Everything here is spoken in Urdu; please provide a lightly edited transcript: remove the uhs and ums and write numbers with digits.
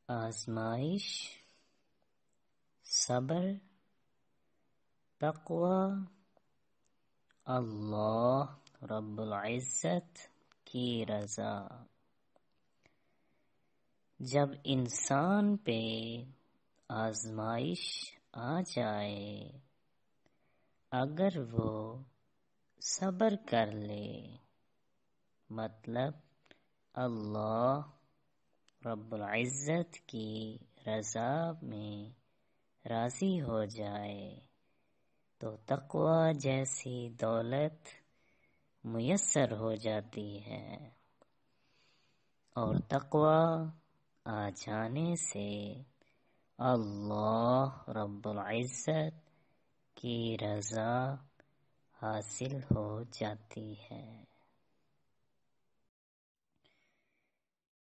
آزمائش، صبر، تقوی اللہ رب العزت کی رضا۔ جب انسان پہ آزمائش آ جائے، اگر وہ صبر کر لے، مطلب اللہ رب العزت کی رضا میں راضی ہو جائے تو تقوی جیسی دولت میسر ہو جاتی ہے، اور تقوی آ جانے سے اللہ رب العزت کی رضا حاصل ہو جاتی ہے۔